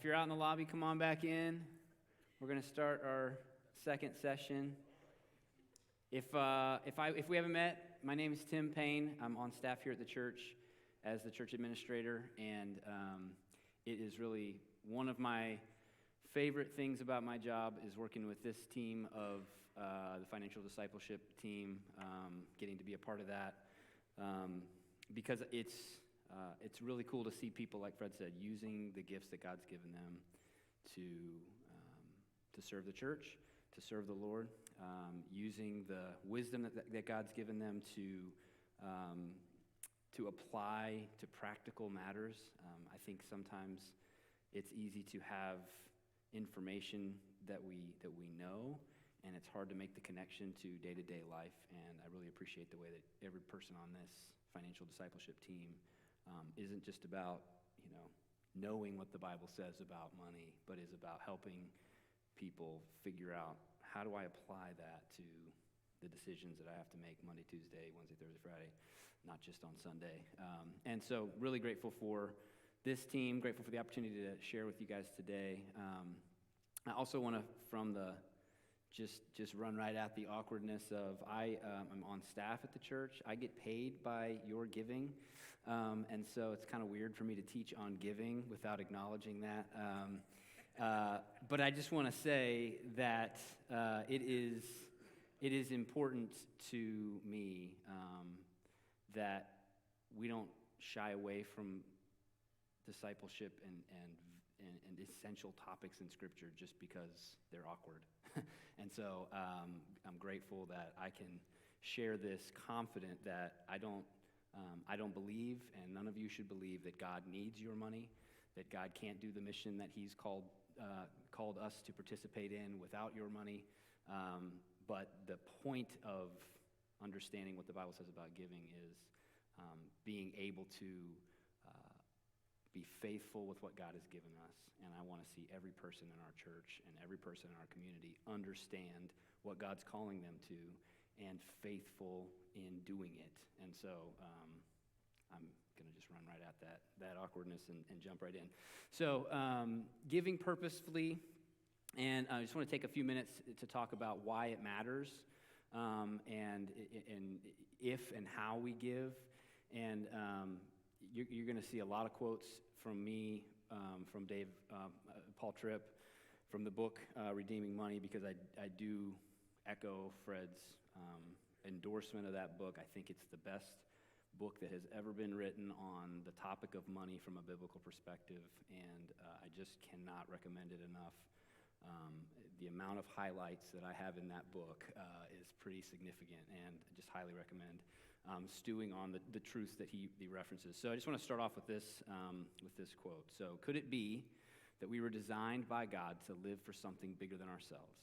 If you're out in the lobby, come on back in. We're going to start our second session. If we haven't met, my name is Payne. I'm on staff here at the church as the church administrator, and it is really one of my favorite things about my job is working with this team of the financial discipleship team, getting to be a part of that, because it's really cool to see people, like Fred said, using the gifts that God's given them to serve the church, to serve the Lord, using the wisdom that God's given them to apply to practical matters. I think sometimes it's easy to have information that we know, and it's hard to make the connection to day-to-day life. And I really appreciate the way that every person on this financial discipleship team isn't just about, knowing what the Bible says about money, but is about helping people figure out, how do I apply that to the decisions that I have to make Monday, Tuesday, Wednesday, Thursday, Friday, not just on Sunday. And so really grateful for this team, grateful for the opportunity to share with you guys today. I also want to, from the just run right at the awkwardness of, I'm on staff at the church. I get paid by your giving, and so it's kind of weird for me to teach on giving without acknowledging that. But I just want to say that it is important to me that we don't shy away from discipleship and essential topics in Scripture just because they're awkward. And so I'm grateful that I can share this confident that I don't believe, and none of you should believe, that God needs your money, that God can't do the mission that He's called us to participate in without your money. But the point of understanding what the Bible says about giving is being able to be faithful with what God has given us. And I want to see every person in our church and every person in our community understand what God's calling them to and faithful in doing it. And so I'm going to just run right at that awkwardness and jump right in. So giving purposefully, and I just want to take a few minutes to talk about why it matters, and if and how we give. And you're going to see a lot of quotes from me, from Paul Tripp, from the book Redeeming Money, because I do echo Fred's endorsement of that book. I think it's the best book that has ever been written on the topic of money from a biblical perspective, and I just cannot recommend it enough. The amount of highlights that I have in that book is pretty significant, and I just highly recommend stewing on the truths that he references. So I just want to start off with this quote. So, could it be that we were designed by God to live for something bigger than ourselves?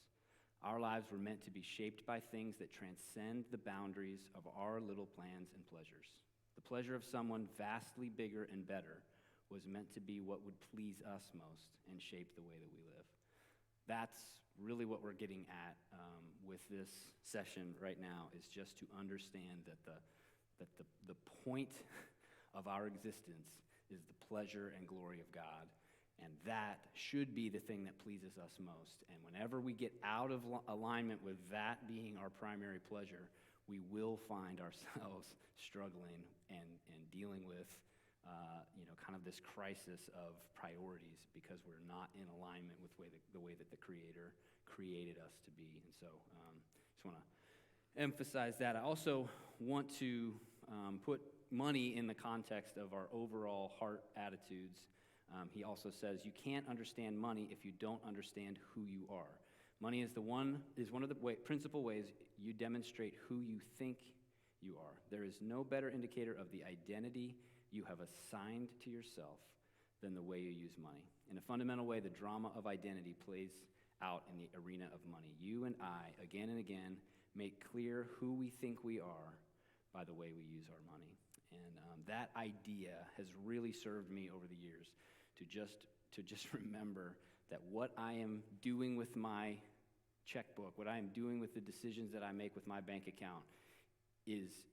Our lives were meant to be shaped by things that transcend the boundaries of our little plans and pleasures. The pleasure of someone vastly bigger and better was meant to be what would please us most and shape the way that we live. That's really what we're getting at with this session right now, is just to understand that the point of our existence is the pleasure and glory of God, and that should be the thing that pleases us most. And whenever we get out of alignment with that being our primary pleasure, we will find ourselves struggling and dealing with kind of this crisis of priorities, because we're not in alignment with the way that the Creator created us to be. And so just want to emphasize that. I also want to put money in the context of our overall heart attitudes. He also says you can't understand money if you don't understand who you are. Money is one of the principal ways you demonstrate who you think you are. There is no better indicator of the identity you have assigned to yourself than the way you use money. In a fundamental way, the drama of identity plays out in the arena of money. You and I, again and again, make clear who we think we are by the way we use our money. And that idea has really served me over the years to just remember that what I am doing with my checkbook, what I am doing with the decisions that I make with my bank account, is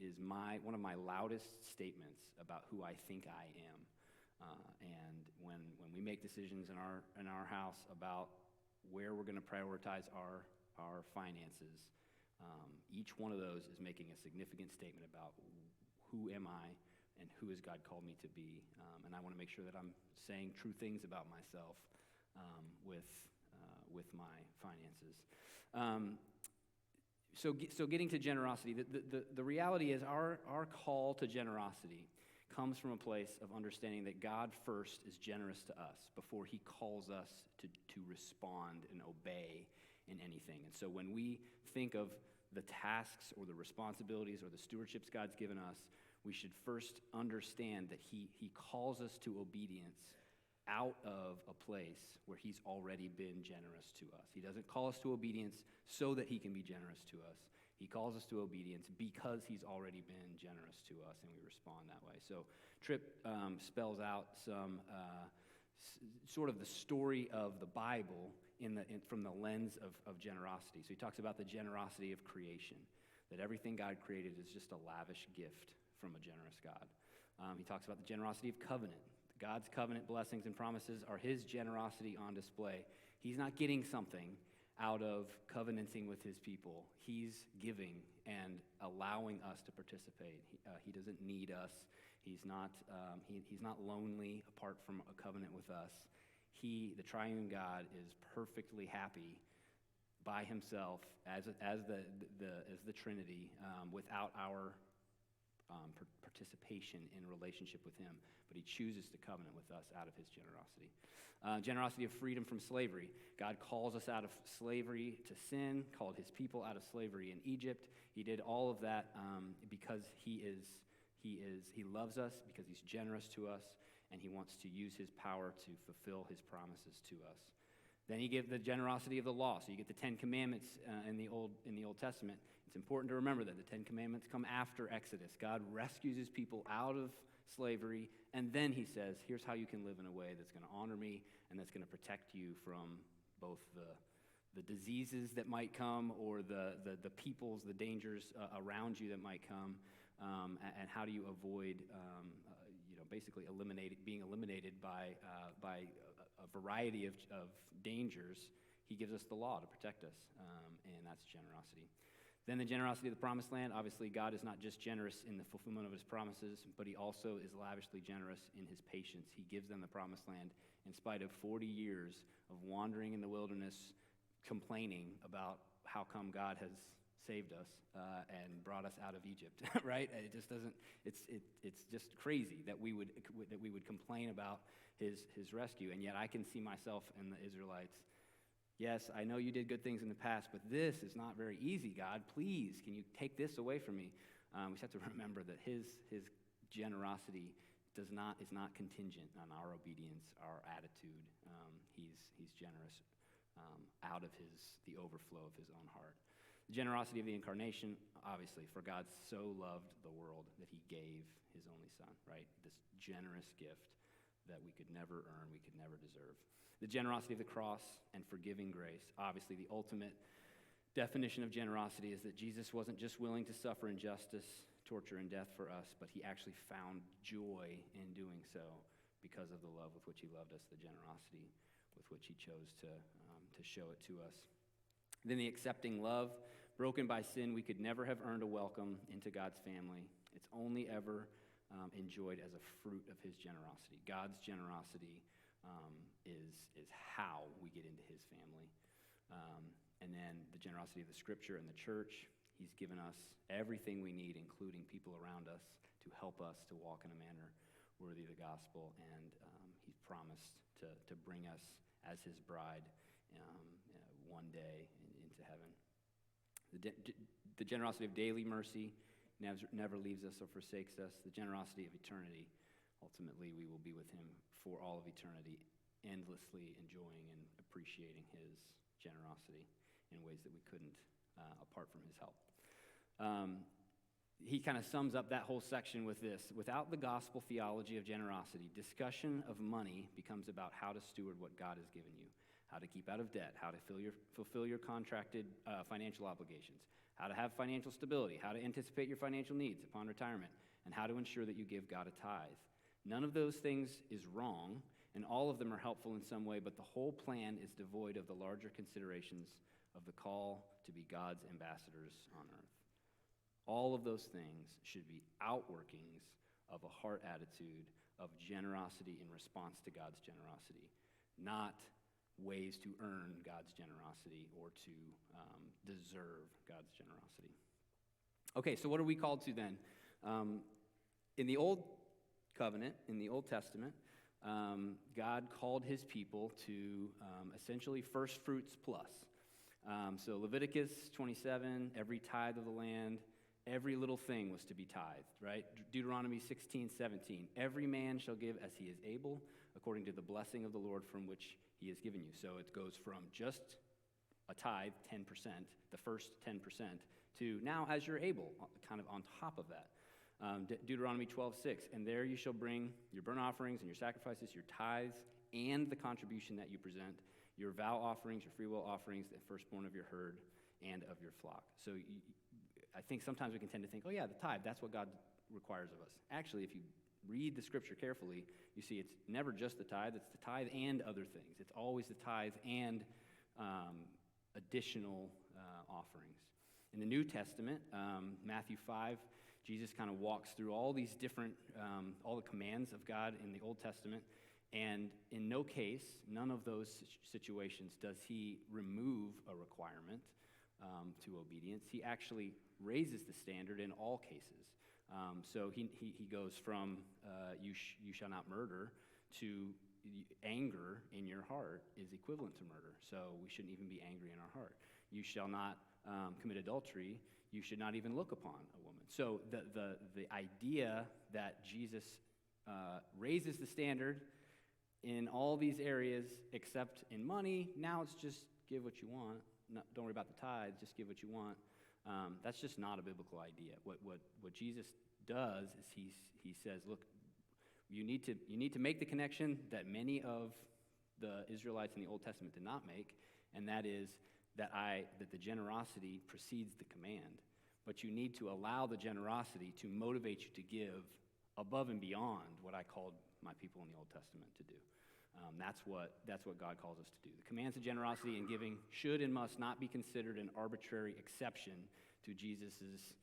one of my loudest statements about who I think I am. And when we make decisions in our house about where we're going to prioritize our finances, each one of those is making a significant statement about who am I and who has God called me to be. And I want to make sure that I'm saying true things about myself with my finances. So getting to generosity, the reality is our call to generosity comes from a place of understanding that God first is generous to us before he calls us to respond and obey in anything. And so when we think of the tasks or the responsibilities or the stewardships God's given us, we should first understand that he calls us to obedience out of a place where he's already been generous to us. He doesn't call us to obedience so that he can be generous to us. He calls us to obedience because he's already been generous to us, and we respond that way. So Tripp spells out some sort of the story of the Bible from the lens of generosity. So he talks about the generosity of creation, that everything God created is just a lavish gift from a generous God. He talks about the generosity of covenant. God's covenant blessings and promises are his generosity on display. He's not getting something out of covenanting with his people. He's giving and allowing us to participate. He doesn't need us. He's not lonely apart from a covenant with us. The triune God, is perfectly happy by himself as the Trinity without our participation in relationship with him, but he chooses to covenant with us out of his generosity. Generosity of freedom from slavery. God calls us out of slavery to sin, called his people out of slavery in Egypt. He did all of that because he loves us, because he's generous to us, and he wants to use his power to fulfill his promises to us. Then he gave the generosity of the law. So you get the Ten Commandments in the Old Testament. It's important to remember that the Ten Commandments come after Exodus. God rescues his people out of slavery, and then he says, here's how you can live in a way that's going to honor me and that's going to protect you from both the diseases that might come or the peoples, the dangers around you that might come, and how do you avoid basically being eliminated by a variety of dangers. He gives us the law to protect us, and that's generosity. Then the generosity of the promised land. Obviously, God is not just generous in the fulfillment of his promises, but he also is lavishly generous in his patience. He gives them the promised land in spite of 40 years of wandering in the wilderness, complaining about how come God has saved us and brought us out of Egypt, right? It just doesn't. It's just crazy that we would complain about his rescue, and yet I can see myself in the Israelites. Yes, I know you did good things in the past, but this is not very easy, God. Please, can you take this away from me? We just have to remember that his generosity is not contingent on our obedience, our attitude. He's generous out of the overflow of his own heart. The generosity of the incarnation, obviously, for God so loved the world that he gave his only son, right? This generous gift that we could never earn, we could never deserve. The generosity of the cross and forgiving grace. Obviously, the ultimate definition of generosity is that Jesus wasn't just willing to suffer injustice, torture, and death for us, but he actually found joy in doing so because of the love with which he loved us, the generosity with which he chose to show it to us. Then the accepting love. Broken by sin, we could never have earned a welcome into God's family. It's only ever enjoyed as a fruit of his generosity. God's generosity is how we get into his family. And then the generosity of the scripture and the church. He's given us everything we need, including people around us, to help us to walk in a manner worthy of the gospel. And he's promised to bring us as his bride one day into heaven. The generosity of daily mercy never leaves us or forsakes us. The generosity of eternity. Ultimately, we will be with him for all of eternity, endlessly enjoying and appreciating his generosity in ways that we couldn't apart from his help. He kind of sums up that whole section with this. Without the gospel theology of generosity, discussion of money becomes about how to steward what God has given you, how to keep out of debt, how to fulfill your contracted financial obligations, how to have financial stability, how to anticipate your financial needs upon retirement, and how to ensure that you give God a tithe. None of those things is wrong, and all of them are helpful in some way, but the whole plan is devoid of the larger considerations of the call to be God's ambassadors on earth. All of those things should be outworkings of a heart attitude of generosity in response to God's generosity, not ways to earn God's generosity or to deserve God's generosity. Okay, so what are we called to then? In the Old Covenant, in the Old Testament, God called his people to essentially first fruits plus. So Leviticus 27, every tithe of the land, every little thing was to be tithed, right? Deuteronomy 16:17, every man shall give as he is able, according to the blessing of the Lord from which he has given you. So it goes from just a tithe, 10%, the first 10%, to now as you're able, kind of on top of that. Deuteronomy 12:6, and there you shall bring your burnt offerings and your sacrifices, your tithes, and the contribution that you present, your vow offerings, your freewill offerings, the firstborn of your herd and of your flock. So I think sometimes we can tend to think, oh yeah, the tithe, that's what God requires of us. Actually, if you read the scripture carefully, you see it's never just the tithe, it's the tithe and other things. It's always the tithe and additional offerings. In the New Testament, Matthew 5, Jesus kind of walks through all these different, all the commands of God in the Old Testament, and in no case, none of those situations does he remove a requirement to obedience. He actually raises the standard in all cases. So he goes from you shall not murder to anger in your heart is equivalent to murder. So we shouldn't even be angry in our heart. You shall not commit adultery. You should not even look upon a woman. So the idea that Jesus raises the standard in all these areas except in money, now it's just give what you want. Don't worry about the tithe, just give what you want. That's just not a biblical idea. What Jesus does is he says, look, you need to make the connection that many of the Israelites in the Old Testament did not make, and that is that the generosity precedes the command. But you need to allow the generosity to motivate you to give above and beyond what I called my people in the Old Testament to do. That's what God calls us to do. The commands of generosity and giving should and must not be considered an arbitrary exception to Jesus'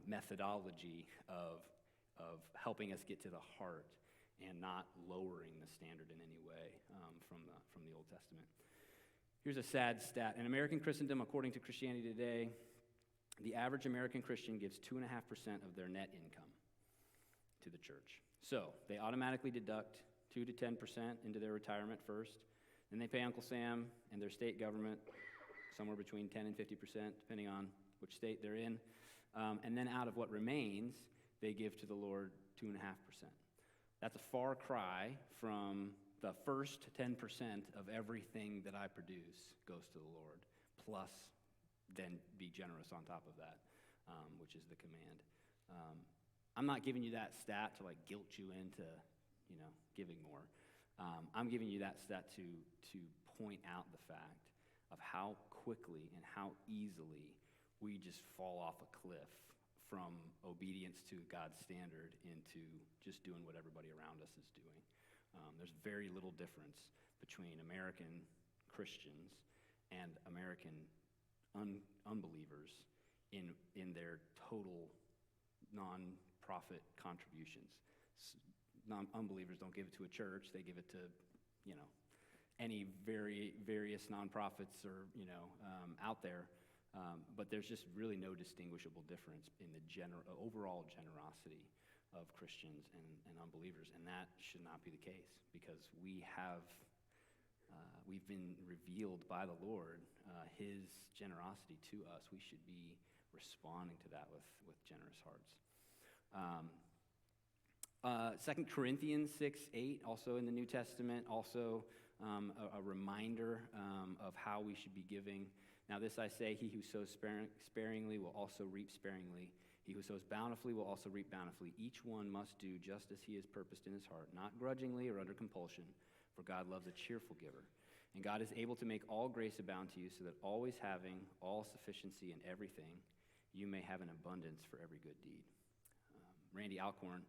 methodology of helping us get to the heart and not lowering the standard in any way from the Old Testament. Here's a sad stat. In American Christendom, according to Christianity Today, the average American Christian gives 2.5% of their net income to the church. So they automatically deduct 2 to 10% into their retirement first. Then they pay Uncle Sam and their state government somewhere between 10 and 50%, depending on which state they're in. And then out of what remains, they give to the Lord 2.5%. That's a far cry from the first 10% of everything that I produce goes to the Lord, plus then be generous on top of that, which is the command. I'm not giving you that stat to like guilt you into, giving more. I'm giving you that stat to point out the fact of how quickly and how easily we just fall off a cliff from obedience to God's standard into just doing what everybody around us is doing. There's very little difference between American Christians and American unbelievers in their total non-profit contributions. Non-unbelievers don't give it to a church; they give it to, any various nonprofits or out there. But there's just really no distinguishable difference in the overall generosity of Christians and unbelievers, and that should not be the case because we've been revealed by the Lord His generosity to us. We should be responding to that with generous hearts. 2 Corinthians 6:8, also in the New Testament, also a reminder of how we should be giving. Now this I say, he who sows sparingly will also reap sparingly. He who sows bountifully will also reap bountifully. Each one must do just as he has purposed in his heart, not grudgingly or under compulsion, for God loves a cheerful giver. And God is able to make all grace abound to you, so that always having all sufficiency in everything, you may have an abundance for every good deed. Randy Alcorn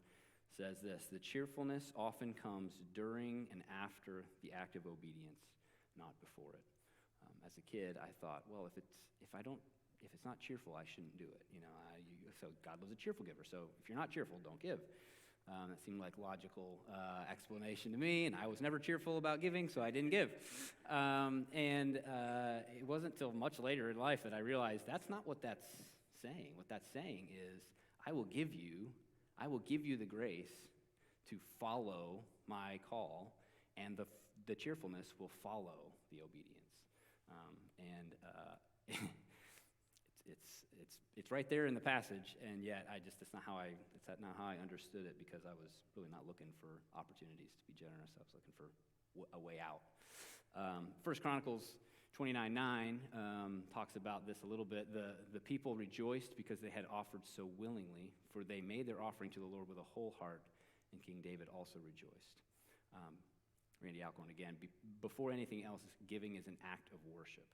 says this: the cheerfulness often comes during and after the act of obedience, not before it. As a kid, I thought, well, if it's not cheerful, I shouldn't do it. So God loves a cheerful giver. So if you're not cheerful, don't give. That seemed like logical explanation to me, and I was never cheerful about giving, so I didn't give. It wasn't until much later in life that I realized that's not what that's saying. What that's saying is, I will give you the grace to follow my call, and the cheerfulness will follow the obedience. It's right there in the passage, and yet it's not how I understood it, because I was really not looking for opportunities to be generous. I was looking for a way out. 1 Chronicles 29:9 talks about this a little bit. The people rejoiced because they had offered so willingly, for they made their offering to the Lord with a whole heart, and King David also rejoiced. Randy Alcorn again. Before anything else, giving is an act of worship.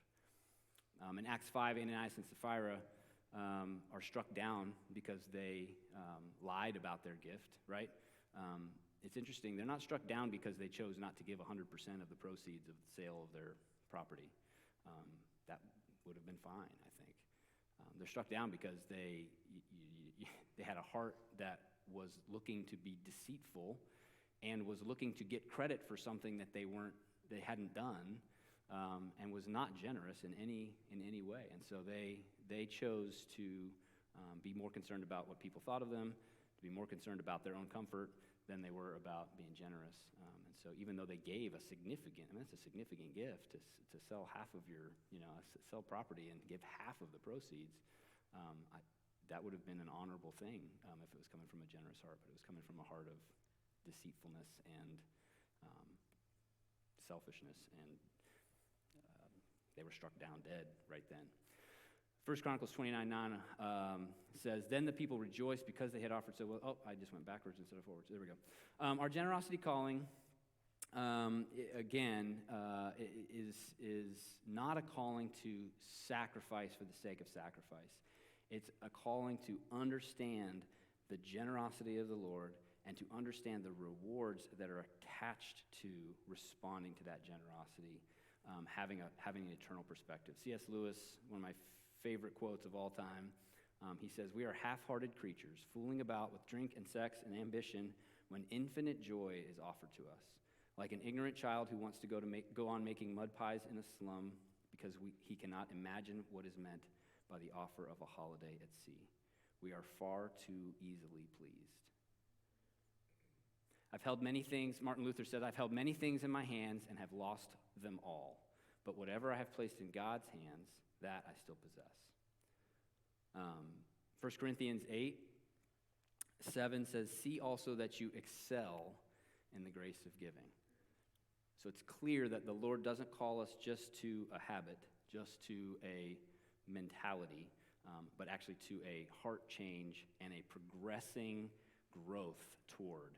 In Acts 5, Ananias and Sapphira are struck down because they lied about their gift, right? It's interesting. They're not struck down because they chose not to give 100% of the proceeds of the sale of their property. That would have been fine, I think. They're struck down because they had a heart that was looking to be deceitful and was looking to get credit for something that they hadn't done, and was not generous in any way. And so they chose to be more concerned about what people thought of them, to be more concerned about their own comfort than they were about being generous. And so even though they gave it's a significant gift to sell half of your, sell property and give half of the proceeds, that would have been an honorable thing if it was coming from a generous heart, but it was coming from a heart of deceitfulness and selfishness, and they were struck down dead right then. 1 Chronicles 29:9 says, then the people rejoiced because they had offered so well. Oh, I just went backwards instead of forwards. There we go. Our generosity calling, is not a calling to sacrifice for the sake of sacrifice. It's a calling to understand the generosity of the Lord and to understand the rewards that are attached to responding to that generosity, having an eternal perspective. C.S. Lewis, one of my favorite quotes of all time, he says, we are half-hearted creatures, fooling about with drink and sex and ambition when infinite joy is offered to us. Like an ignorant child who wants to go on making mud pies in a slum because he cannot imagine what is meant by the offer of a holiday at sea. We are far too easily pleased. I've held many things, Martin Luther said, I've held many things in my hands and have lost them all. But whatever I have placed in God's hands, that I still possess. 1 Corinthians 8:7 says, see also that you excel in the grace of giving. So it's clear that the Lord doesn't call us just to a habit, just to a mentality, but actually to a heart change and a progressing growth toward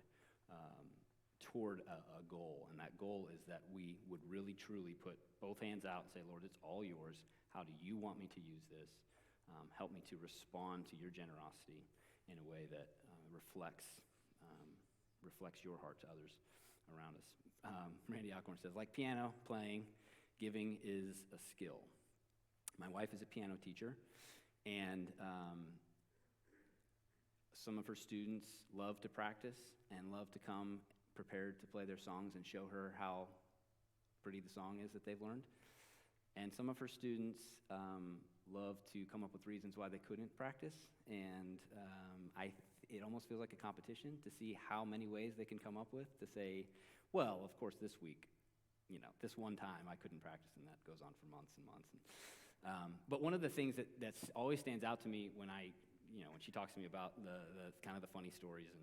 a goal. And that goal is that we would really truly put both hands out and say, Lord, it's all yours. How do you want me to use this? Help me to respond to your generosity in a way that reflects your heart to others around us. Randy Alcorn says, like piano playing, giving is a skill. My wife is a piano teacher, and some of her students love to practice and love to come prepared to play their songs and show her how pretty the song is that they've learned. And some of her students love to come up with reasons why they couldn't practice, and it almost feels like a competition to see how many ways they can come up with to say, well, of course, this week, this one time I couldn't practice, and that goes on for months and months. But one of the things that always stands out to me when when she talks to me about the kind of the funny stories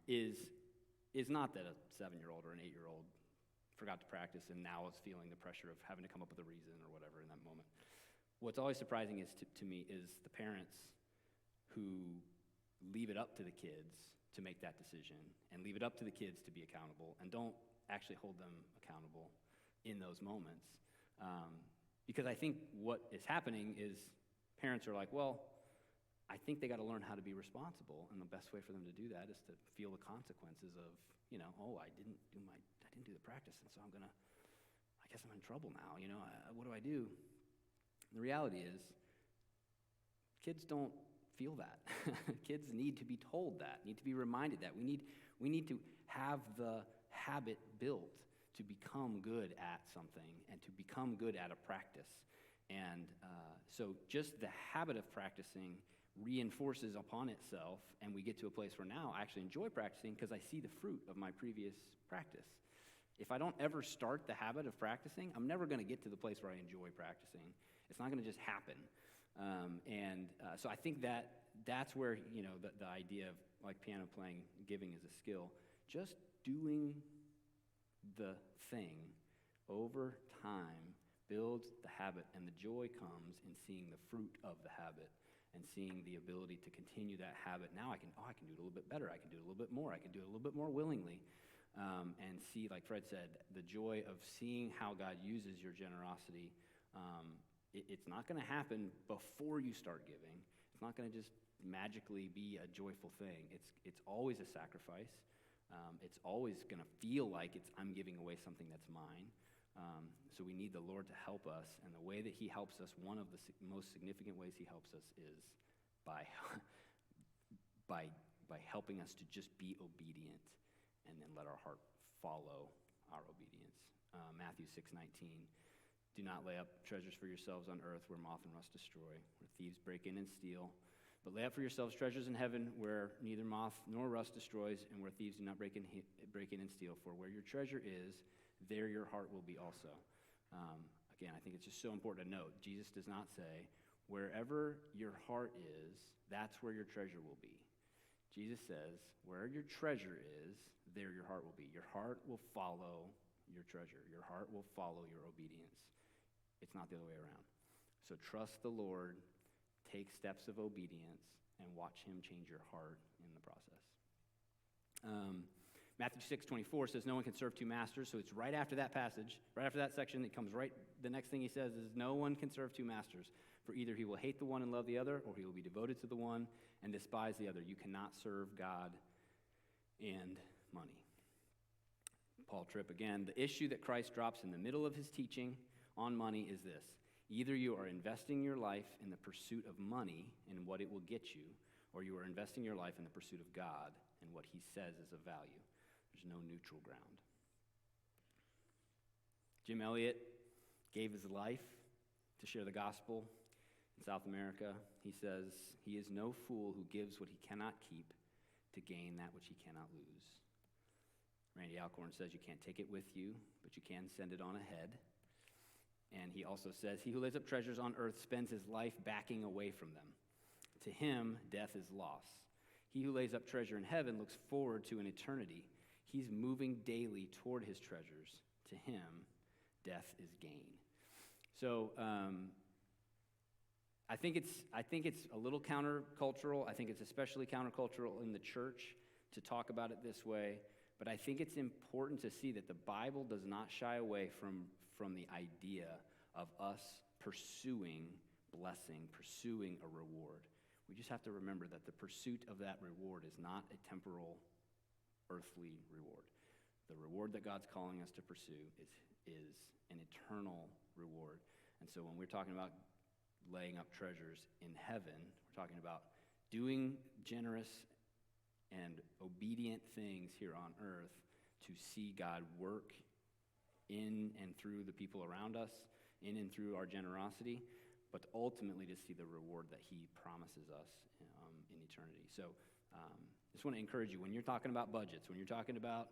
is not that a 7-year-old or an 8-year-old forgot to practice and now is feeling the pressure of having to come up with a reason or whatever in that moment. What's always surprising to me is the parents who leave it up to the kids to make that decision and leave it up to the kids to be accountable and don't actually hold them accountable in those moments. Because I think what is happening is parents are like, well, I think they got to learn how to be responsible, and the best way for them to do that is to feel the consequences of, I didn't do the practice, and so I guess I'm in trouble now. What do I do? The reality is, kids don't feel that. Kids need to be told that, need to be reminded that. We need to have the habit built to become good at something and to become good at a practice. And so just the habit of practicing reinforces upon itself, and we get to a place where now I actually enjoy practicing because I see the fruit of my previous practice. If I don't ever start the habit of practicing, I'm never going to get to the place where I enjoy practicing. It's not going to just happen. So I think that's where, the idea of like piano playing, giving is a skill. Just doing the thing over time builds the habit, and the joy comes in seeing the fruit of the habit and seeing the ability to continue that habit. Now I can do it a little bit better. I can do it a little bit more. I can do it a little bit more willingly. And see, like Fred said, the joy of seeing how God uses your generosity. It's not going to happen before you start giving. It's not going to just magically be a joyful thing. It's always a sacrifice. It's always going to feel like I'm giving away something that's mine. So we need the Lord to help us, and the way that he helps us, one of the most significant ways he helps us is by helping us to just be obedient and then let our heart follow our obedience. Matthew 6:19, do not lay up treasures for yourselves on earth where moth and rust destroy, where thieves break in and steal. But lay up for yourselves treasures in heaven where neither moth nor rust destroys, and where thieves do not break in and steal. For where your treasure is, there your heart will be also. Again, I think it's just so important to note, Jesus does not say, wherever your heart is, that's where your treasure will be. Jesus says, where your treasure is, there your heart will be. Your heart will follow your treasure. Your heart will follow your obedience. It's not the other way around. So trust the Lord, take steps of obedience, and watch him change your heart in the process. Matthew 6:24 says no one can serve two masters, so it's right after that passage, right after that section, it comes right, the next thing he says is no one can serve two masters, for either he will hate the one and love the other, or he will be devoted to the one and despise the other. You cannot serve God and money. Paul Tripp again, the issue that Christ drops in the middle of his teaching on money is this: either you are investing your life in the pursuit of money and what it will get you, or you are investing your life in the pursuit of God and what he says is of value. There's no neutral ground. Jim Elliot gave his life to share the gospel in South America. He says, he is no fool who gives what he cannot keep to gain that which he cannot lose. Randy Alcorn says you can't take it with you, but you can send it on ahead. And he also says, he who lays up treasures on earth spends his life backing away from them. To him, death is loss. He who lays up treasure in heaven looks forward to an eternity. He's moving daily toward his treasures. To him, death is gain. So I think it's a little countercultural. I think it's especially countercultural in the church to talk about it this way. But I think it's important to see that the Bible does not shy away from the idea of us pursuing blessing, pursuing a reward. We just have to remember that the pursuit of that reward is not a temporal, earthly reward. The reward that God's calling us to pursue is an eternal reward. And so when we're talking about laying up treasures in heaven, we're talking about doing generous and obedient things here on earth to see God work in and through the people around us, in and through our generosity, but ultimately to see the reward that he promises us in eternity. So I just want to encourage you, when you're talking about budgets, when you're talking about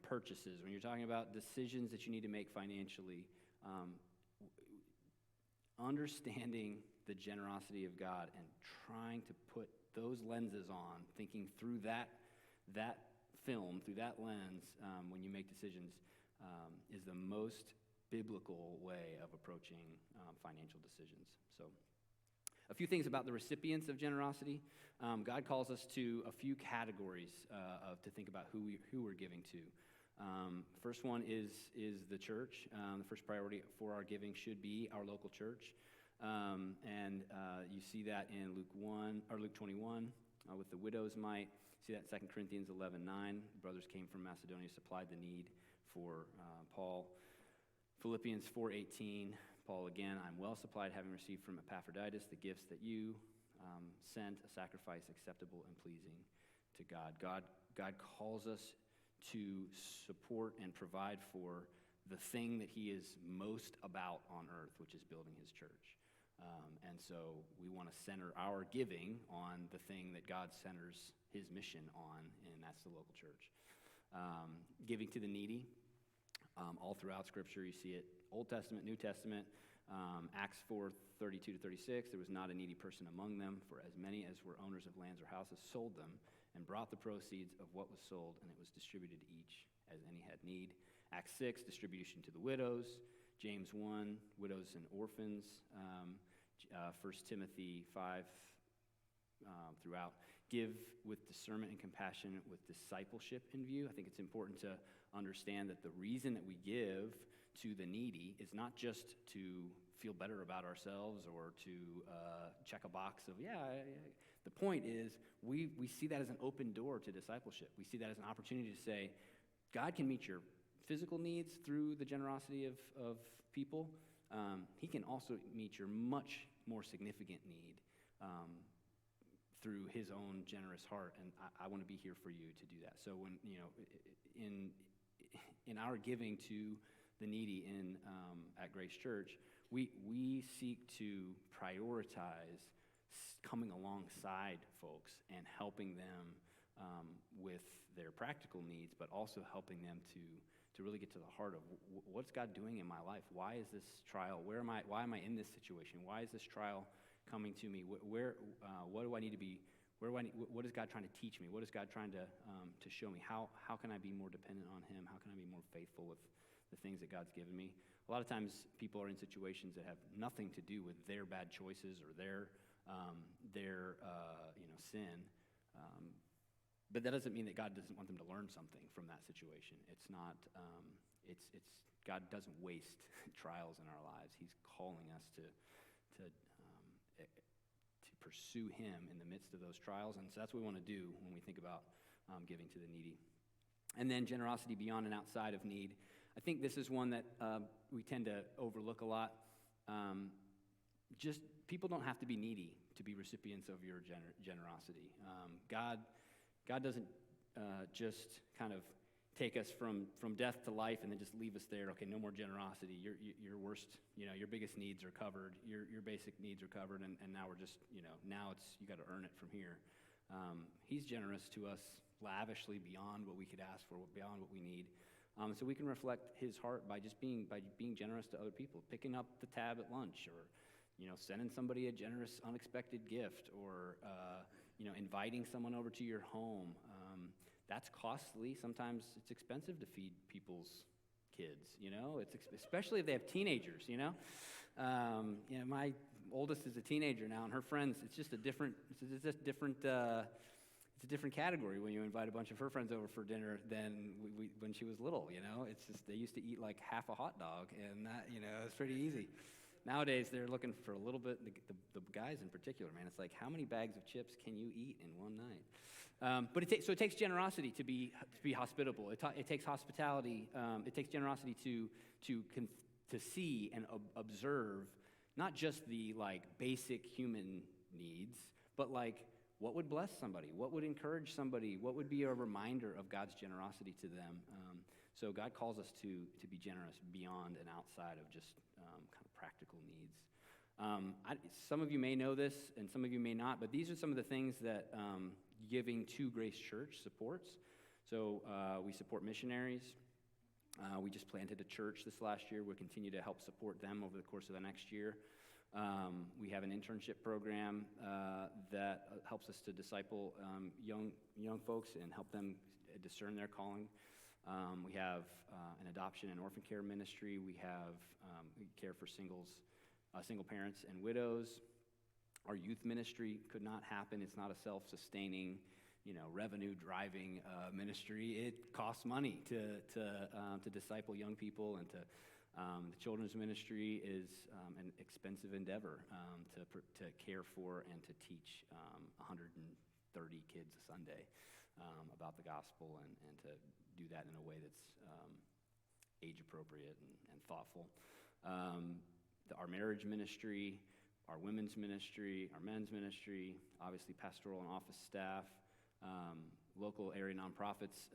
purchases, when you're talking about decisions that you need to make financially, understanding the generosity of God and trying to put those lenses on, thinking through that film, through that lens, when you make decisions, is the most biblical way of approaching financial decisions. So a few things about the recipients of generosity. God calls us to a few categories to think about who we're giving to. First one is the church. The first priority for our giving should be our local church. You see that in Luke 21 with the widow's mite. See that in 2 Corinthians 11:9. Brothers came from Macedonia, supplied the need for Paul. Philippians 4:18. Paul again, I'm well supplied, having received from Epaphroditus the gifts that you sent, a sacrifice acceptable and pleasing to God. God calls us to support and provide for the thing that he is most about on earth, which is building his church. And so we want to center our giving on the thing that God centers his mission on, and that's the local church. Giving to the needy. All throughout Scripture, you see it. Old Testament, New Testament, Acts 4:32-36. There was not a needy person among them, for as many as were owners of lands or houses sold them and brought the proceeds of what was sold, and it was distributed to each as any had need. Acts 6, distribution to the widows. James 1, widows and orphans. 1 Timothy 5 throughout. Give with discernment and compassion with discipleship in view. I think it's important to understand that the reason that we give to the needy is not just to feel better about ourselves or to check a box of, the point is we see that as an open door to discipleship. We see that as an opportunity to say, God can meet your physical needs through the generosity of people. He can also meet your much more significant need through his own generous heart, and I want to be here for you to do that. So when, in our giving to the needy at Grace Church, we seek to prioritize coming alongside folks and helping them with their practical needs, but also helping them to really get to the heart of what's God doing in my life? Why is this trial? Why am I in this situation? Why is this trial coming to me? What do I need to be? What is God trying to teach me? What is God trying to show me? How can I be more dependent on him? How can I be more faithful with the things that God's given me? A lot of times people are in situations that have nothing to do with their bad choices or their sin. But that doesn't mean that God doesn't want them to learn something from that situation. It's not, God doesn't waste trials in our lives. He's calling us to pursue him in the midst of those trials. And so that's what we want to do when we think about giving to the needy. And then generosity beyond and outside of need. I think this is one that we tend to overlook a lot. Just people don't have to be needy to be recipients of your generosity. God doesn't just kind of take us from death to life and then just leave us there. Okay, no more generosity. Your worst, your biggest needs are covered. Your basic needs are covered, and now we're just, now it's you got to earn it from here. He's generous to us lavishly beyond what we could ask for, beyond what we need. So we can reflect his heart by being generous to other people, picking up the tab at lunch, or sending somebody a generous, unexpected gift, or inviting someone over to your home. That's costly. Sometimes it's expensive to feed people's kids. It's especially if they have teenagers. My oldest is a teenager now, and her friends. It's just a different. It's a different category when you invite a bunch of her friends over for dinner than we when she was little. It's just they used to eat like half a hot dog, and that it's pretty easy. Nowadays, they're looking for a little bit, the guys in particular, man. It's like, how many bags of chips can you eat in one night? But it takes generosity to be hospitable. It takes hospitality. It takes generosity to see and observe not just the basic human needs, but what would bless somebody? What would encourage somebody? What would be a reminder of God's generosity to them? So God calls us to be generous beyond and outside of just kind of practical needs. Some of you may know this, and some of you may not, but these are some of the things that giving to Grace Church supports. So we support missionaries. We just planted a church this last year. We'll continue to help support them over the course of the next year. We have an internship program that helps us to disciple young folks and help them discern their calling. We have an adoption and orphan care ministry. We care for single parents and widows. Our youth ministry could not happen. It's not a self-sustaining, revenue-driving ministry. It costs money to disciple young people and to The children's ministry is an expensive endeavor to care for and to teach 130 kids a Sunday about the gospel and to do that in a way that's age appropriate and thoughtful. Our marriage ministry, our women's ministry, our men's ministry, obviously pastoral and office staff, local area nonprofits.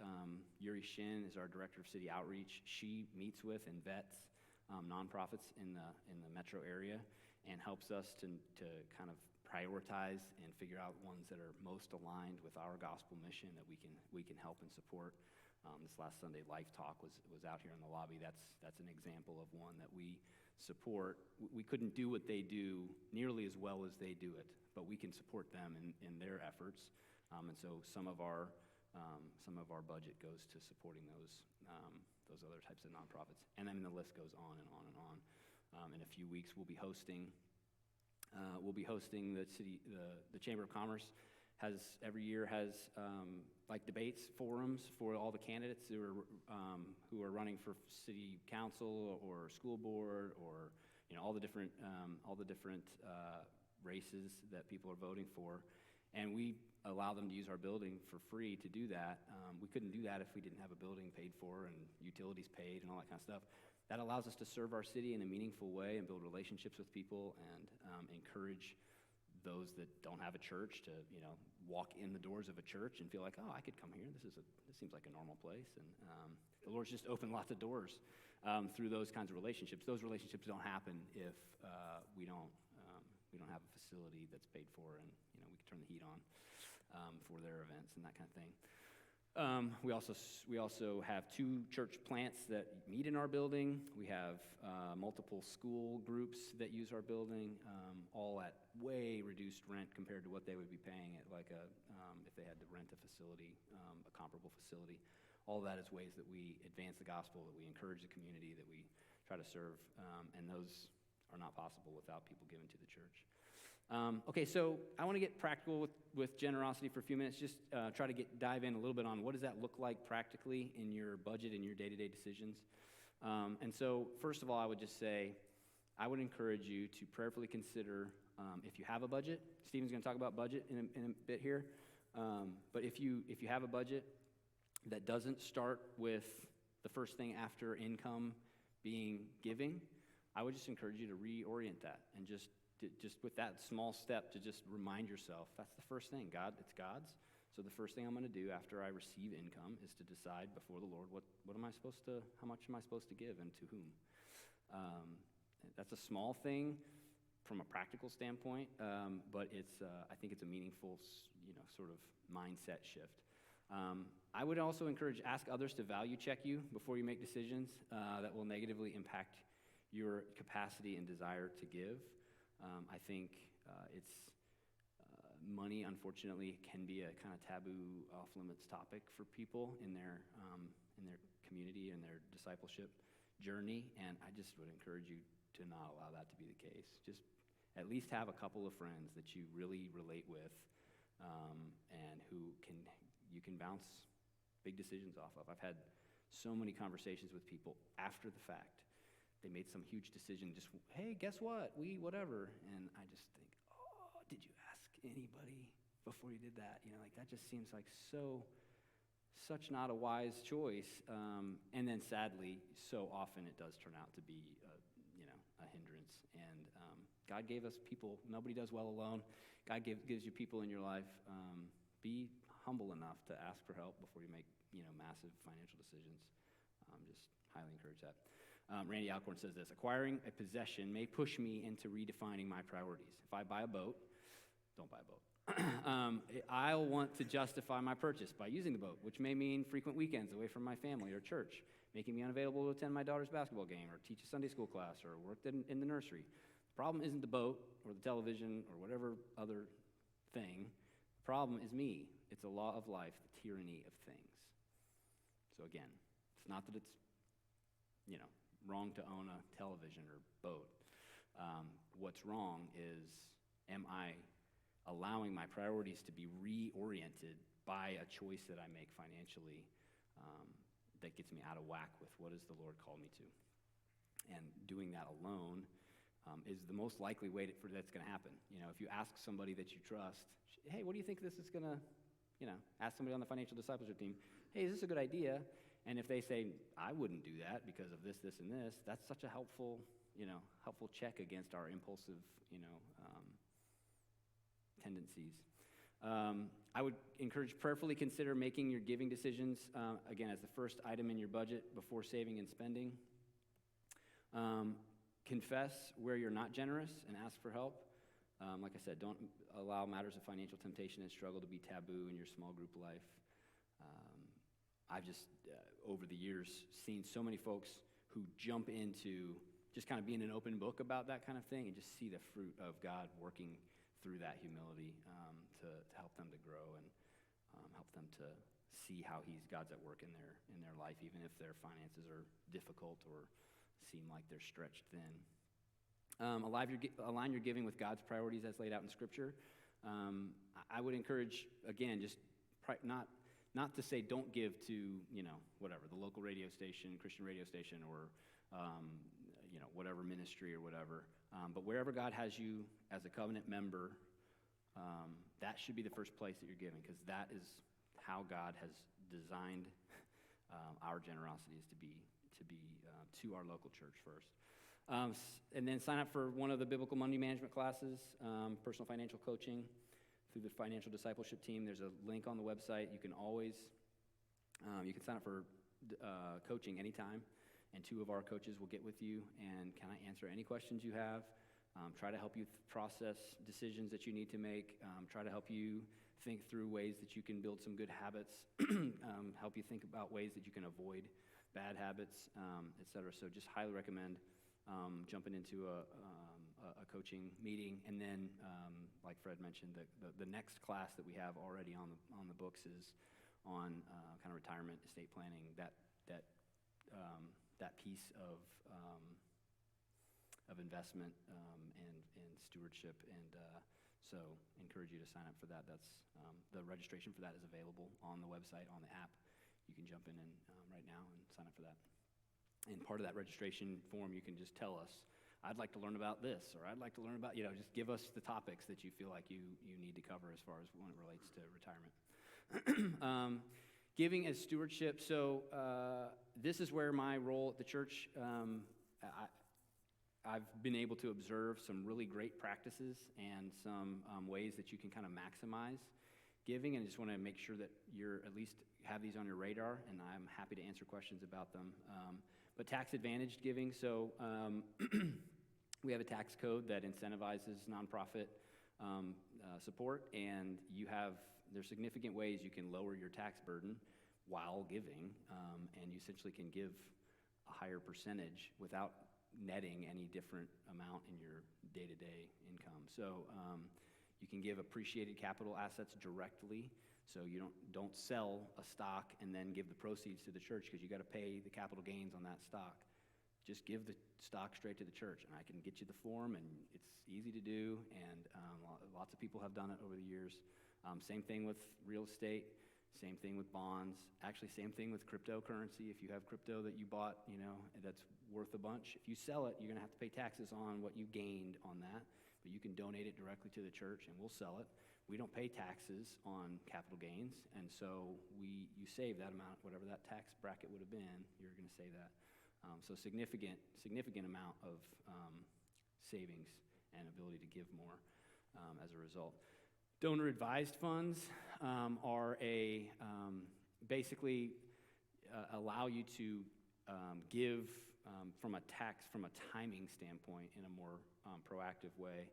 Yuri Shin is our director of city outreach. She meets with and vets nonprofits in the metro area and helps us to kind of prioritize and figure out ones that are most aligned with our gospel mission that we can help and support. This last Sunday, Life Talk was out here in the lobby. That's an example of one that we support. We couldn't do what they do nearly as well as they do it, but we can support them in their efforts. And so some of our budget goes to supporting those other types of nonprofits. And then the list goes on and on and on. In a few weeks, we'll be hosting the Chamber of Commerce every year has like debates, forums for all the candidates who are running for city council or school board or all the different races that people are voting for, and we allow them to use our building for free to do that. We couldn't do that if we didn't have a building paid for and utilities paid and all that kind of stuff. That allows us to serve our city in a meaningful way and build relationships with people and encourage those that don't have a church to, walk in the doors of a church and feel like, oh, I could come here. This seems like a normal place. And the Lord's just opened lots of doors through those kinds of relationships. Those relationships don't happen if we don't have a facility that's paid for and we can turn the heat on for their events and that kind of thing. We also have 2 church plants that meet in our building. We have multiple school groups that use our building, all at way reduced rent compared to what they would be paying at if they had to rent a facility, a comparable facility. All that is ways that we advance the gospel, that we encourage the community, that we try to serve, and those are not possible without people giving to the church. Okay, so I want to get practical with generosity for a few minutes, just try to dive in a little bit on what does that look like practically in your budget and your day-to-day decisions. And so first of all, I would just say, I would encourage you to prayerfully consider if you have a budget. Stephen's going to talk about budget in a bit here. But if you have a budget that doesn't start with the first thing after income being giving, I would just encourage you to reorient that and just with that small step to just remind yourself, that's the first thing. It's God's. So the first thing I'm going to do after I receive income is to decide before the Lord, how much am I supposed to give and to whom? That's a small thing from a practical standpoint, but I think it's a meaningful, sort of mindset shift. I would also ask others to value check you before you make decisions that will negatively impact your capacity and desire to give. I think money, unfortunately, can be a kind of taboo, off-limits topic for people in their community and their discipleship journey, and I just would encourage you to not allow that to be the case. Just at least have a couple of friends that you really relate with and who you can bounce big decisions off of. I've had so many conversations with people after the fact. They made some huge decision, just, hey, guess what? Whatever. And I just think, oh, did you ask anybody before you did that? That just seems like such not a wise choice. And then sadly, so often it does turn out to be, a hindrance. And God gave us people. Nobody does well alone. God gives you people in your life. Be humble enough to ask for help before you make, massive financial decisions. Just highly encourage that. Randy Alcorn says this: acquiring a possession may push me into redefining my priorities. If I buy a boat, don't buy a boat. I'll want to justify my purchase by using the boat, which may mean frequent weekends away from my family or church, making me unavailable to attend my daughter's basketball game or teach a Sunday school class or work in the nursery. The problem isn't the boat or the television or whatever other thing. The problem is me. It's a law of life, the tyranny of things. So again, it's not that it's, wrong to own a television or boat. What's wrong is, am I allowing my priorities to be reoriented by a choice that I make financially that gets me out of whack with what does the Lord call me to? And doing that alone is the most likely way for that's going to happen. If you ask somebody that you trust, hey, what do you think this is going to, ask somebody on the financial discipleship team, hey, is this a good idea? And if they say, I wouldn't do that because of this, this, and this, that's such a helpful check against our impulsive, tendencies. I would encourage prayerfully consider making your giving decisions, again, as the first item in your budget before saving and spending. Confess where you're not generous and ask for help. Like I said, don't allow matters of financial temptation and struggle to be taboo in your small group life. I've just, over the years, seen so many folks who jump into just kind of being an open book about that kind of thing and just see the fruit of God working through that humility to help them to grow and help them to see how God's at work in their life, even if their finances are difficult or seem like they're stretched thin. Align your giving with God's priorities as laid out in Scripture. I would encourage, again, just not to say don't give to, whatever, the local radio station, Christian radio station, or, whatever ministry or whatever. But wherever God has you as a covenant member, that should be the first place that you're giving, because that is how God has designed our generosity is to be to our local church first. And then sign up for one of the biblical money management classes, personal financial coaching through the financial discipleship team. There's a link on the website. You can always, you can sign up for coaching anytime, and 2 of our coaches will get with you and kind of answer any questions you have, try to help you process decisions that you need to make, try to help you think through ways that you can build some good habits, help you think about ways that you can avoid bad habits, et cetera. So just highly recommend jumping into a coaching meeting. And then, like Fred mentioned, the next class that we have already on the books is on kind of retirement, estate planning, that piece of investment and stewardship. And so encourage you to sign up for that. That's the registration for that is available on the website, on the app. You can jump in and right now and sign up for that. And part of that registration form, you can just tell us, I'd like to learn about this, or I'd like to learn about, just give us the topics that you feel like you need to cover as far as when it relates to retirement. Giving as stewardship. So this is where my role at the church, I've been able to observe some really great practices and some ways that you can kind of maximize giving, and I just want to make sure that you're at least have these on your radar, and I'm happy to answer questions about them. But tax-advantaged giving, so we have a tax code that incentivizes nonprofit support, and there's significant ways you can lower your tax burden while giving, and you essentially can give a higher percentage without netting any different amount in your day-to-day income. So you can give appreciated capital assets directly, so you don't sell a stock and then give the proceeds to the church, because you got to pay the capital gains on that stock. Just give the stock straight to the church, and I can get you the form, and it's easy to do, and lots of people have done it over the years. Same thing with real estate, same thing with bonds, actually same thing with cryptocurrency. If you have crypto that you bought, that's worth a bunch, if you sell it, you're going to have to pay taxes on what you gained on that, but you can donate it directly to the church, and we'll sell it. We don't pay taxes on capital gains, and so you save that amount, whatever that tax bracket would have been, you're going to save that. So significant amount of savings and ability to give more as a result. Donor-advised funds are basically allow you to give from a timing standpoint in a more proactive way,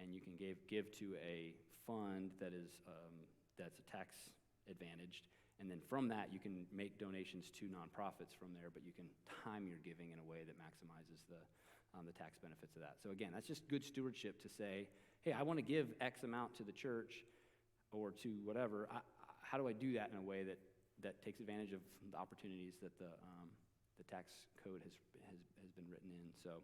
and you can give to a fund that's tax advantaged, and then from that you can make donations to nonprofits from there, but you can time your giving in a way that maximizes the tax benefits of that. So again, that's just good stewardship to say, hey, I want to give X amount to the church or to whatever. How do I do that in a way that takes advantage of the opportunities that the tax code has been written in? So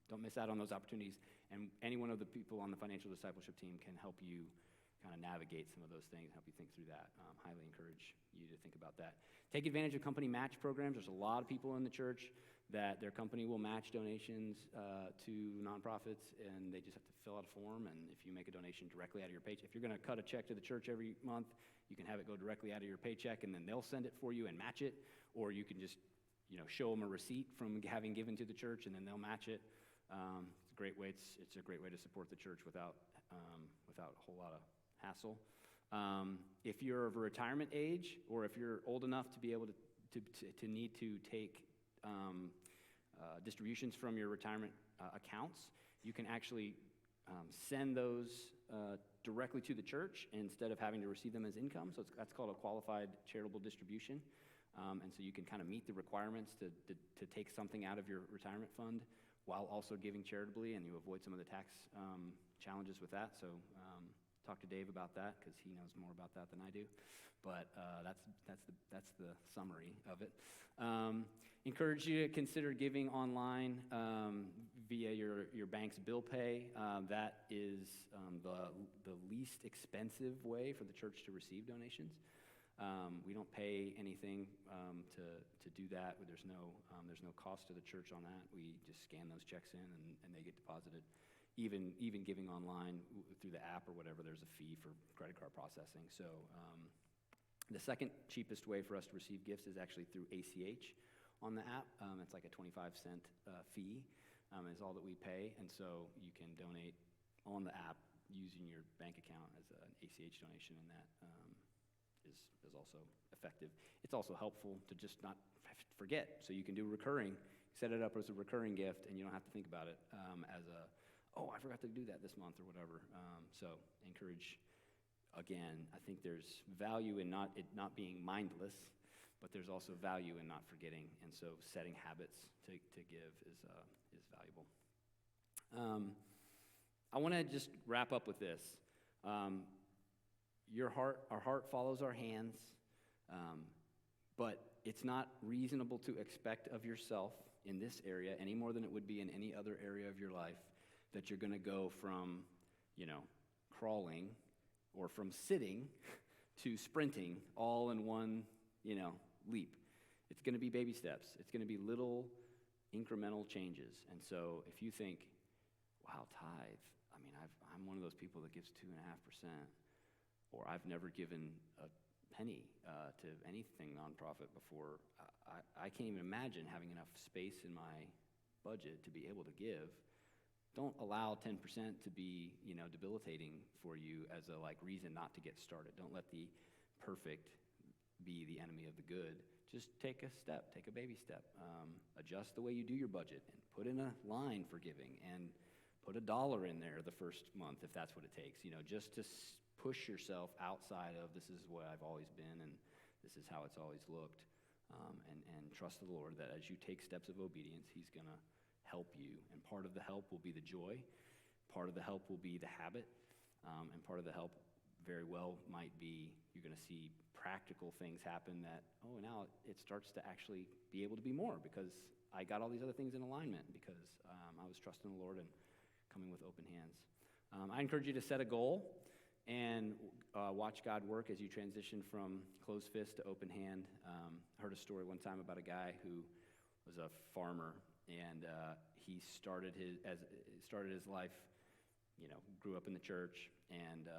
don't miss out on those opportunities. And any one of the people on the financial discipleship team can help you kind of navigate some of those things, help you think through that. Highly encourage you to think about that. Take advantage of company match programs. There's a lot of people in the church that their company will match donations to nonprofits, and they just have to fill out a form. And if you make a donation directly out of your paycheck, if you're going to cut a check to the church every month, you can have it go directly out of your paycheck, and then they'll send it for you and match it, or you can just show them a receipt from having given to the church, and then they'll match it. It's a great way. It's a great way to support the church without a whole lot of hassle. If you're of a retirement age, or if you're old enough to be able to need to take distributions from your retirement accounts, you can actually send those directly to the church instead of having to receive them as income. So that's called a qualified charitable distribution. And so you can kind of meet the requirements to take something out of your retirement fund while also giving charitably, and you avoid some of the tax challenges with that. So talk to Dave about that, because he knows more about that than I do. But that's the summary of it. Encourage you to consider giving online via your bank's bill pay. That is the least expensive way for the church to receive donations. We don't pay anything to do that. There's no cost to the church on that. We just scan those checks in, and they get deposited. Even giving online through the app or whatever, there's a fee for credit card processing. So the second cheapest way for us to receive gifts is actually through ACH on the app. It's like a 25-cent fee is all that we pay. And so you can donate on the app using your bank account as an ACH donation, and that is also effective. It's also helpful to just not forget. So you can do recurring, set it up as a recurring gift, and you don't have to think about it I forgot to do that this month or whatever. So encourage, again, I think there's value in not being mindless, but there's also value in not forgetting. And so setting habits to give is valuable. I want to just wrap up with this. Our heart follows our hands, but it's not reasonable to expect of yourself in this area any more than it would be in any other area of your life that you're going to go from, crawling or from sitting to sprinting all in one, leap. It's going to be baby steps. It's going to be little incremental changes. And so if you think, wow, tithe, I'm one of those people that gives 2.5%, or I've never given a penny to anything nonprofit before, I can't even imagine having enough space in my budget to be able to give. Don't allow 10% to be, debilitating for you as a reason not to get started. Don't let the perfect be the enemy of the good. Just take a step, take a baby step. Adjust the way you do your budget, and put in a line for giving, and put $1 in there the first month if that's what it takes. Just to push yourself outside of this is what I've always been, and this is how it's always looked. And trust the Lord that as you take steps of obedience, He's going to help you. And part of the help will be the joy. Part of the help will be the habit. And part of the help very well might be you're going to see practical things happen that, now it starts to actually be able to be more because I got all these other things in alignment because I was trusting the Lord and coming with open hands. I encourage you to set a goal and watch God work as you transition from closed fist to open hand. I heard a story one time about a guy who was a farmer, and he started his life, grew up in the church, and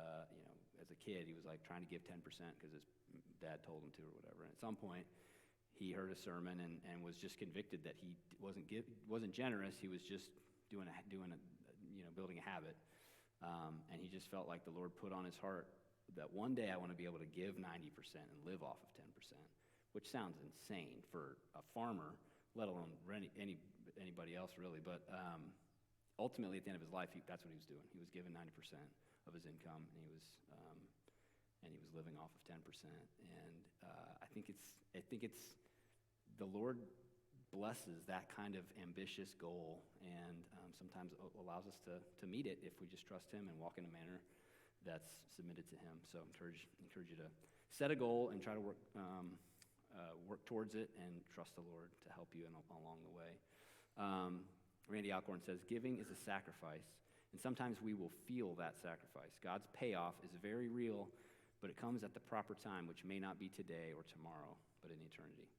as a kid he was trying to give 10% because his dad told him to or whatever. And at some point he heard a sermon and was just convicted that he wasn't generous. He was just building a habit. And he just felt like the Lord put on his heart that one day I want to be able to give 90% and live off of 10%, which sounds insane for a farmer, let alone anybody else really. But ultimately, at the end of his life, that's what he was doing. He was giving 90% of his income, and he was living off of 10%. And I think it's the Lord blesses that kind of ambitious goal, and sometimes allows us to meet it if we just trust Him and walk in a manner that's submitted to Him. So encourage you to set a goal and try to work towards it, and trust the Lord to help you along the way. Randy Alcorn says, "Giving is a sacrifice, and sometimes we will feel that sacrifice. God's payoff is very real, but it comes at the proper time, which may not be today or tomorrow, but in eternity."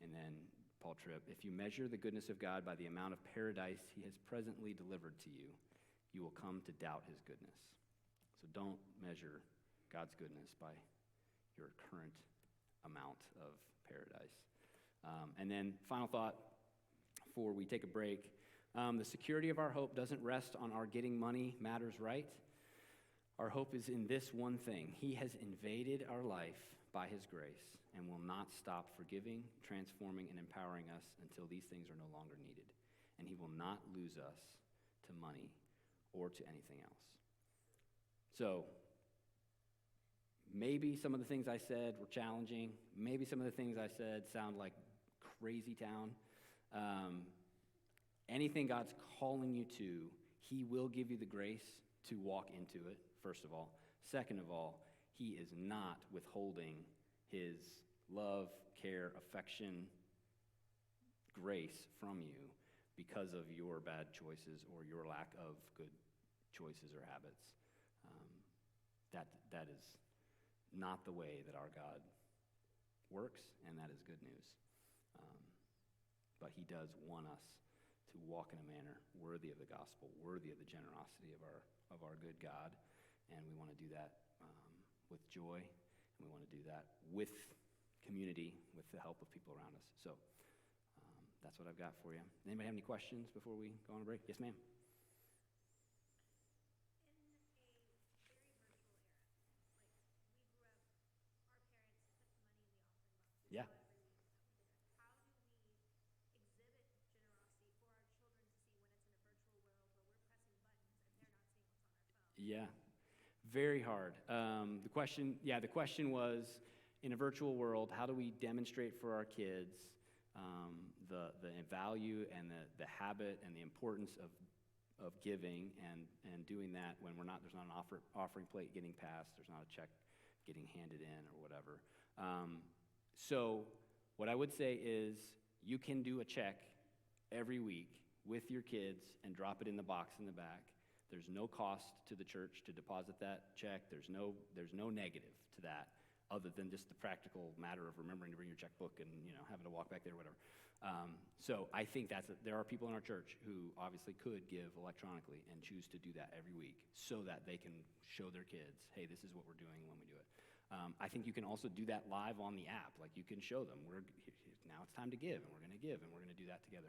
And then Paul Tripp, if you measure the goodness of God by the amount of paradise he has presently delivered to you, you will come to doubt his goodness. So don't measure God's goodness by your current amount of paradise. And then final thought before we take a break. The security of our hope doesn't rest on our getting money matters right. Our hope is in this one thing. He has invaded our life by his grace and will not stop forgiving, transforming, and empowering us until these things are no longer needed. And he will not lose us to money or to anything else. So, maybe some of the things I said were challenging. Maybe some of the things I said sound like crazy town. Anything God's calling you to, he will give you the grace to walk into it, first of all. Second of all, he is not withholding his love, care, affection, grace from you because of your bad choices or your lack of good choices or habits. That is not the way that our God works, and that is good news. But he does want us to walk in a manner worthy of the gospel, worthy of the generosity of our good God, and we want to do that with joy, and we want to do that with community, with the help of people around us. So that's what I've got for you. Anybody have any questions before we go on a break? Yes, ma'am. Yeah. Yeah, very hard. The question was, in a virtual world, how do we demonstrate for our kids the value and the habit and the importance of giving and doing that when there's not an offering plate getting passed, there's not a check getting handed in or whatever. So what I would say is you can do a check every week with your kids and drop it in the box in the back. There's no cost to the church to deposit that check. There's no negative to that other than just the practical matter of remembering to bring your checkbook and having to walk back there or whatever. So I think there are people in our church who obviously could give electronically and choose to do that every week so that they can show their kids, hey, this is what we're doing when we do it. I think you can also do that live on the app. Like you can show them, now it's time to give, and we're going to give, and we're going to do that together.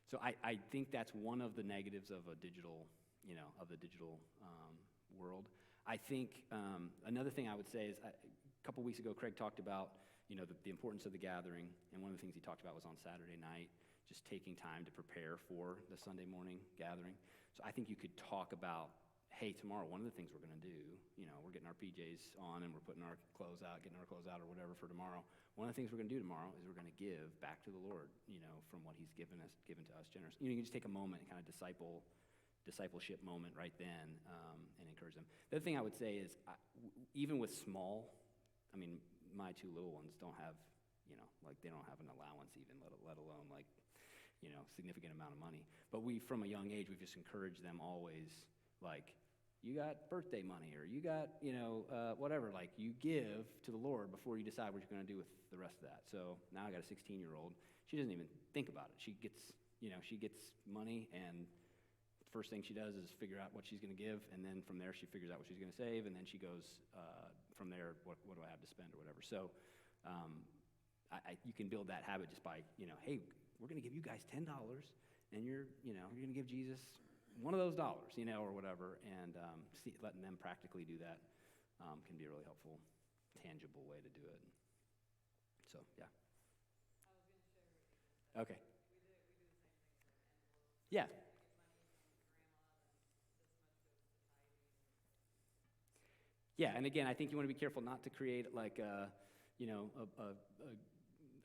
So I think that's one of the negatives of the digital world. I think another thing I would say is a couple weeks ago, Craig talked about the importance of the gathering, and one of the things he talked about was on Saturday night, just taking time to prepare for the Sunday morning gathering. So I think you could talk about, hey, tomorrow, one of the things we're going to do, we're getting our PJs on and we're putting our clothes out, getting our clothes out or whatever for tomorrow. One of the things we're going to do tomorrow is we're going to give back to the Lord, from what he's given to us generously. You can just take a moment and kind of discipleship moment right then and encourage them. The other thing I would say is, even with small, my two little ones don't have, they don't have an allowance even, let alone significant amount of money. But from a young age, we've just encouraged them always, you got birthday money or you got, whatever, you give to the Lord before you decide what you're going to do with the rest of that. So now I got a 16-year-old. She doesn't even think about it. She gets money, and the first thing she does is figure out what she's going to give, and then from there she figures out what she's going to save, and then she goes from there, what do I have to spend or whatever. So you can build that habit just by, hey, we're going to give you guys $10, and you're going to give Jesus one of those dollars, or whatever, and letting them practically do that can be a really helpful, tangible way to do it. So, yeah. I was going to share with you. Okay. We do the same thing for envelopes. Yeah. We get money from grandma, then this much goes to tithing. Yeah, and again, I think you want to be careful not to create a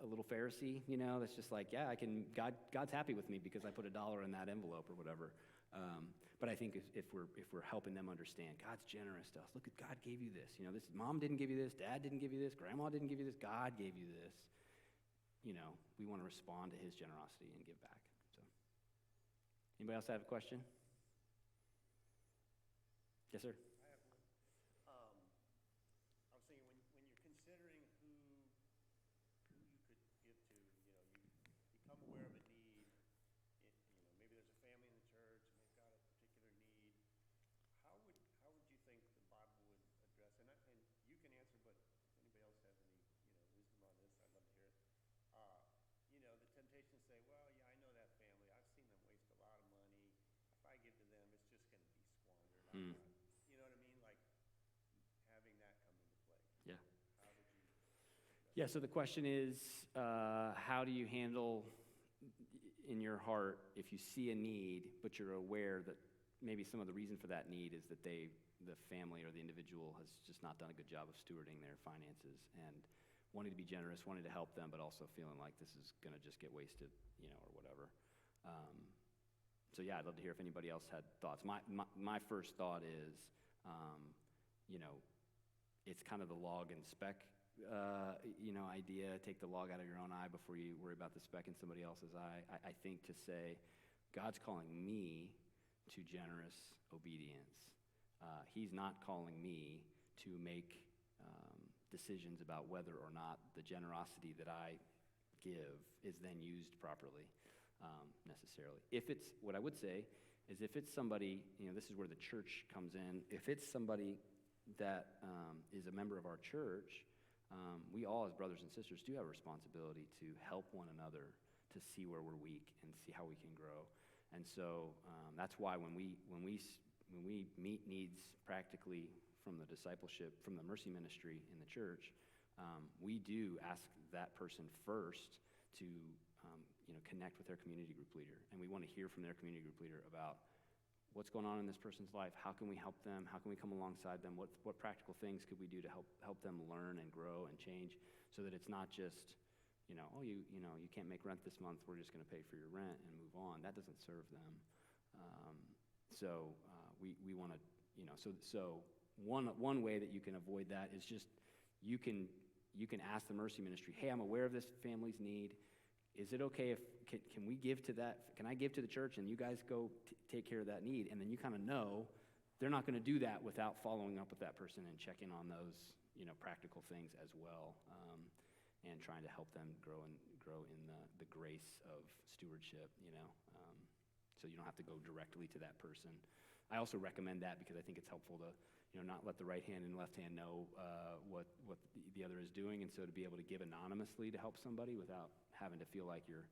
little Pharisee, that's just God's happy with me because I put $1 in that envelope or whatever. But I think if we're helping them understand, God's generous to us. Look, God gave you this. This mom didn't give you this, dad didn't give you this, grandma didn't give you this, God gave you this. We want to respond to his generosity and give back. So, anybody else have a question? Yes, sir. I have one. I was thinking when you're considering who you could give to, Yeah, so the question is, how do you handle in your heart if you see a need, but you're aware that maybe some of the reason for that need is that the family or the individual has just not done a good job of stewarding their finances and wanting to be generous, wanting to help them, but also feeling like this is going to just get wasted, or whatever. So yeah, I'd love to hear if anybody else had thoughts. My first thought is, it's kind of the log and speck, idea. Take the log out of your own eye before you worry about the speck in somebody else's eye. I think to say, God's calling me to generous obedience. He's not calling me to make decisions about whether or not the generosity that I give is then used properly, necessarily. What I would say is if it's somebody, this is where the church comes in. If it's somebody that is a member of our church, we all as brothers and sisters do have a responsibility to help one another to see where we're weak and see how we can grow. And so that's why when we meet needs practically from the discipleship, from the mercy ministry in the church, we do ask that person first to connect with their community group leader. And we want to hear from their community group leader about what's going on in this person's life, how can we help them, how can we come alongside them, what practical things could we do to help them learn and grow and change, so that it's not just, you can't make rent this month, we're just going to pay for your rent and move on. That doesn't serve them. We want to, so one way that you can avoid that is just you can ask the mercy ministry, hey, I'm aware of this family's need. Is it okay if, can we give to that, can I give to the church and you guys go take care of that need? And then you kind of know they're not going to do that without following up with that person and checking on those, practical things as well, and trying to help them grow in the grace of stewardship, so you don't have to go directly to that person. I also recommend that because I think it's helpful to, not let the right hand and left hand know what the other is doing, and so to be able to give anonymously to help somebody without having to feel like you're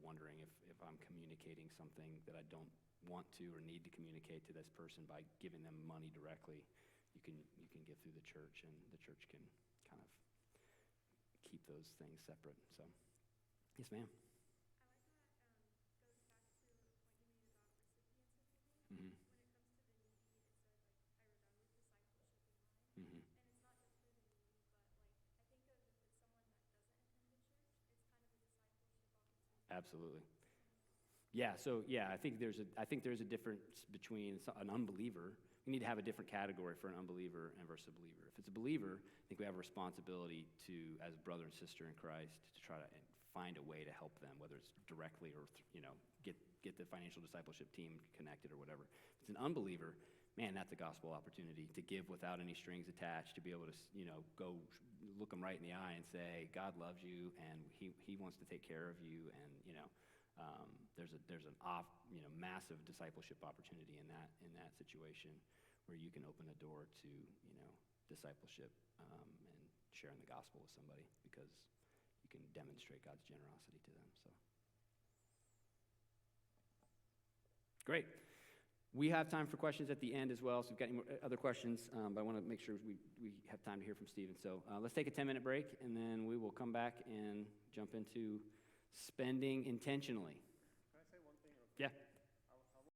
wondering if I'm communicating something that I don't want to or need to communicate to this person by giving them money directly. You can give through the church, and the church can kind of keep those things separate. So, yes, ma'am. Mm-hmm. Mm-hmm. Absolutely. Yeah. So yeah, I think there's a difference between an unbeliever. We need to have a different category for an unbeliever and versus a believer. If it's a believer, I think we have a responsibility to, as brother and sister in Christ, to try to find a way to help them, whether it's directly or get the financial discipleship team connected or whatever. If it's an unbeliever, man, that's a gospel opportunity to give without any strings attached, to be able to go look them right in the eye and say, God loves you and he wants to take care of you, and there's an massive discipleship opportunity in that situation where you can open a door to discipleship and sharing the gospel with somebody, because you can demonstrate God's generosity to them. So great. We have time for questions at the end as well, so if you've got any more other questions, but I want to make sure we have time to hear from Stephen. So let's take a 10-minute break, and then we will come back and jump into spending intentionally.